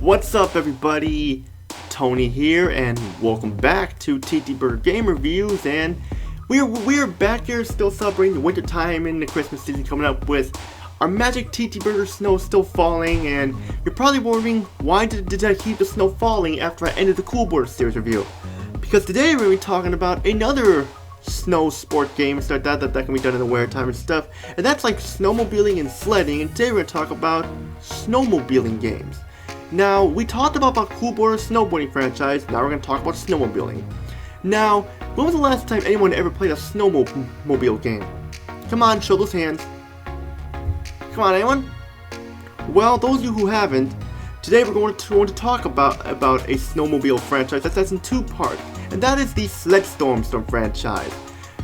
What's up, everybody? Tony here, and welcome back to TTBurger Game Reviews. And we're back here, still celebrating the winter time and the Christmas season coming up with our magic TTBurger snow still falling. And you're probably wondering, why did I keep the snow falling after I ended the Cool Board series review? Because today we're going to be talking about another snow sport game that can be done in the winter time and stuff, and that's like snowmobiling and sledding. And today we're going to talk about snowmobiling games. Now, we talked about Cool Board snowboarding franchise. Now we're going to talk about snowmobiling. Now, when was the last time anyone ever played a snowmobile game? Come on, show those hands. Come on, anyone? Well, those of you who haven't, today we're going to talk about a snowmobile franchise that's in two parts, and that is the Sled Storm franchise,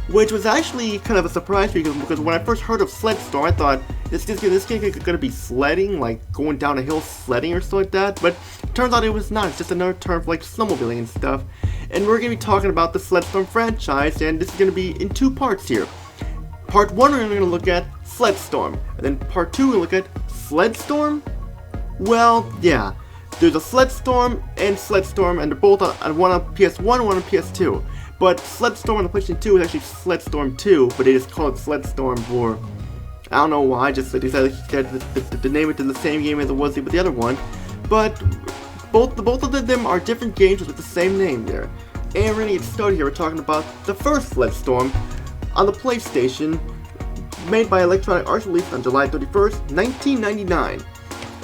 which was actually kind of a surprise to me because when I first heard of Sled Storm, I thought this game is going to be sledding, like going down a hill sledding or something like that, but it turns out it was not. It's just another term for like snowmobiling and stuff. And we're going to be talking about the Sled Storm franchise, and this is going to be in two parts here. Part 1 we're going to look at Sled Storm, and then part 2 we're going to look at Sled Storm? Well, yeah. There's a Sled Storm, and they're both one on PS1 and one on PS2. But Sled Storm on the PlayStation 2 is actually Sled Storm 2, but they just call it Sled Storm for, I don't know why, just they decided to name it to the same game as it was with the other one. But both of them are different games with the same name there. And we're gonna get started here. We're talking about the first Sled Storm on the PlayStation, made by Electronic Arts, released on July 31st, 1999.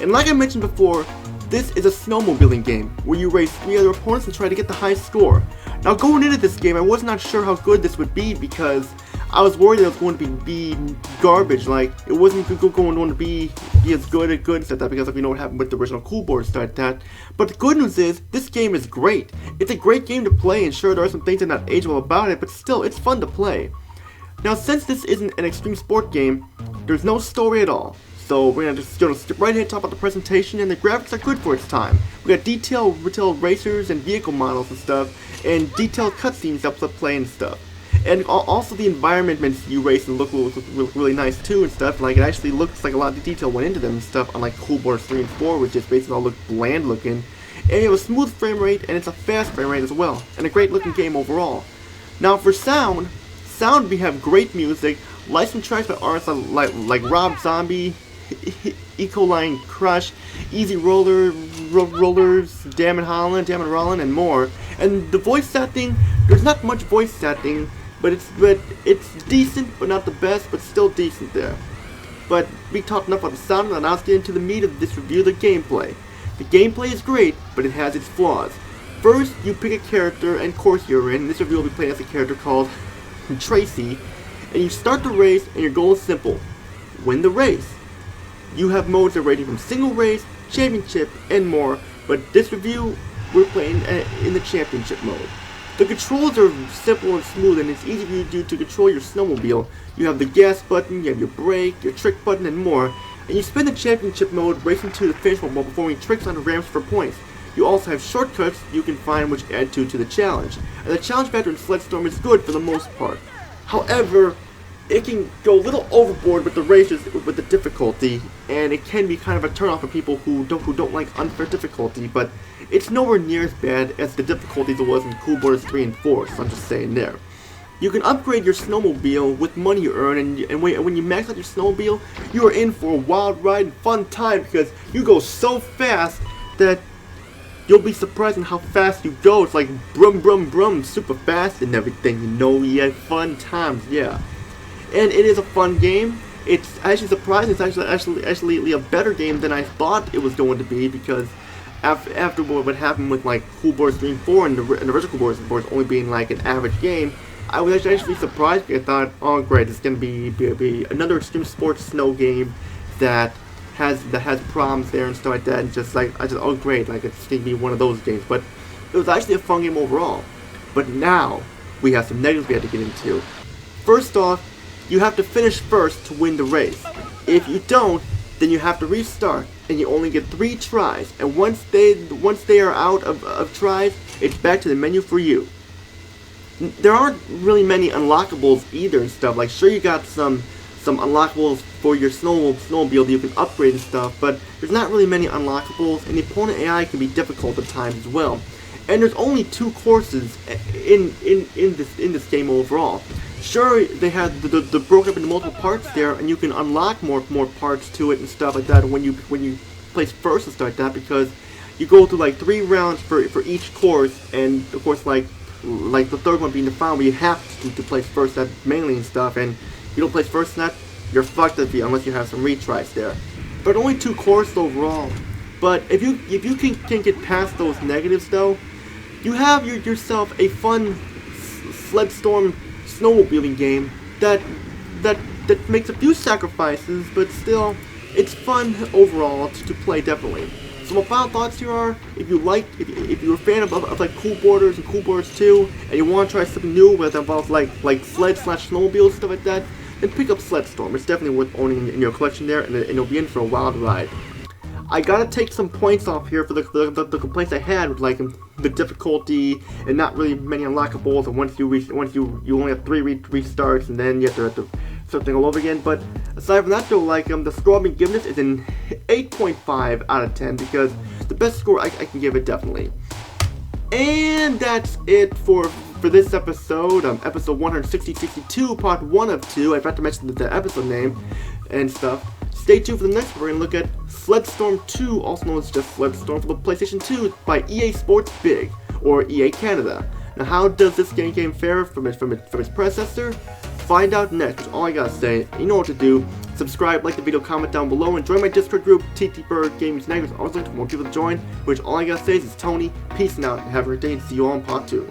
And like I mentioned before, this is a snowmobiling game where you race 3 other opponents and try to get the high score. Now, going into this game, I was not sure how good this would be because I was worried that it was going to be garbage. Like, it wasn't going to be as good as that, because we know what happened with the original Cool Board start that. But the good news is, this game is great. It's a great game to play, and sure, there are some things that are not age well about it, but still, it's fun to play. Now, since this isn't an extreme sport game, there's no story at all. So we're gonna skip right ahead and talk about the presentation, and the graphics are good for its time. We got detailed racers and vehicle models and stuff, and detailed cutscenes that play and stuff. And also the environments you race and look really nice too and stuff. Like, it actually looks like a lot of detail went into them and stuff, unlike Cool Board 3 and 4, which just basically all look bland looking. And you have a smooth frame rate, and it's a fast frame rate as well, and a great looking game overall. Now for sound we have great music, licensed tracks by artists like Rob Zombie, Ecoline Crush, Easy Rollers, Damn It Rollin', and more. And the voice acting, there's not much voice acting, but it's decent, but not the best, but still decent there. But we talked enough about the sound, and now let's get into the meat of this review, the gameplay. The gameplay is great, but it has its flaws. First, you pick a character and course you're in. This review will be playing as a character called Tracy, and you start the race, and your goal is simple: win the race. You have modes that are rating from single race, championship, and more, but this review, we're playing in the championship mode. The controls are simple and smooth, and it's easy for you to control your snowmobile. You have the gas button, you have your brake, your trick button, and more. And you spend the championship mode racing to the finish while performing tricks on the ramps for points. You also have shortcuts you can find which add to the challenge. And the challenge factor in Sled Storm is good for the most part. However, it can go a little overboard with the races, with the difficulty, and it can be kind of a turnoff for people who don't like unfair difficulty, but it's nowhere near as bad as the difficulties it was in Cool Board 3 and 4, so I'm just saying there. You can upgrade your snowmobile with money you earn, and when you max out your snowmobile, you are in for a wild ride and fun time because you go so fast that you'll be surprised at how fast you go. It's like brum brum brum, super fast and everything, you know, you had fun times, yeah. And it is a fun game. It's actually surprising. It's actually a better game than I thought it was going to be, because after what happened with like Cool Board 3 and 4 and the original Cool Board only being like an average game, I was actually surprised because I thought, oh great, it's going to be another extreme sports snow game that has problems there and stuff like that, and oh great, like it's going to be one of those games. But it was actually a fun game overall. But now we have some negatives we have to get into. First off, you have to finish first to win the race. If you don't, then you have to restart, and you only get 3 tries. And once they are out of tries, it's back to the menu for you. There aren't really many unlockables either and stuff. Like, sure, you got some some unlockables for your snowmobile that you can upgrade and stuff, but there's not really many unlockables, and the opponent AI can be difficult at times as well. And there's only 2 courses in this game overall. Sure, they had the broken up into multiple parts there, and you can unlock more parts to it and stuff like that when you place first and stuff like that, because you go through like 3 rounds for each course, and of course like the third one being the final, where you have to place first that mainly and stuff, and if you don't place first in that, you're fucked unless you have some retries there. But only 2 courses overall. But if you can get past those negatives though, you have yourself a fun Sled Storm snowmobiling game that makes a few sacrifices, but still, it's fun overall to play, definitely. So my final thoughts here are, if you're a fan of like cool boarders and cool boarders 2, and you want to try something new with about like sled/snowmobile stuff like that, then pick up Sled Storm. It's definitely worth owning in your collection there, and you'll be in for a wild ride. I gotta take some points off here for the complaints I had with like the difficulty and not really many unlockables, and once you only have 3 restarts, and then you have to start thing all over again. But aside from that though, like the score I've been giving this is an 8.5 out of 10, because the best score I can give it, definitely. And that's it for this episode, episode 162, part 1 of 2. I forgot to mention the episode name and stuff. Stay tuned for the next one. We're going to look at Sled Storm 2, also known as just Sled Storm, for the PlayStation 2 by EA Sports Big, or EA Canada. Now, how does this game fare from its predecessor? Find out next, which all I gotta say. You know what to do. Subscribe, like the video, comment down below, and join my Discord group, TTBurger Gaming Snacks. I always like for more people to join, which all I gotta say is Tony, peace out, and have a great day, and see you all in part 2.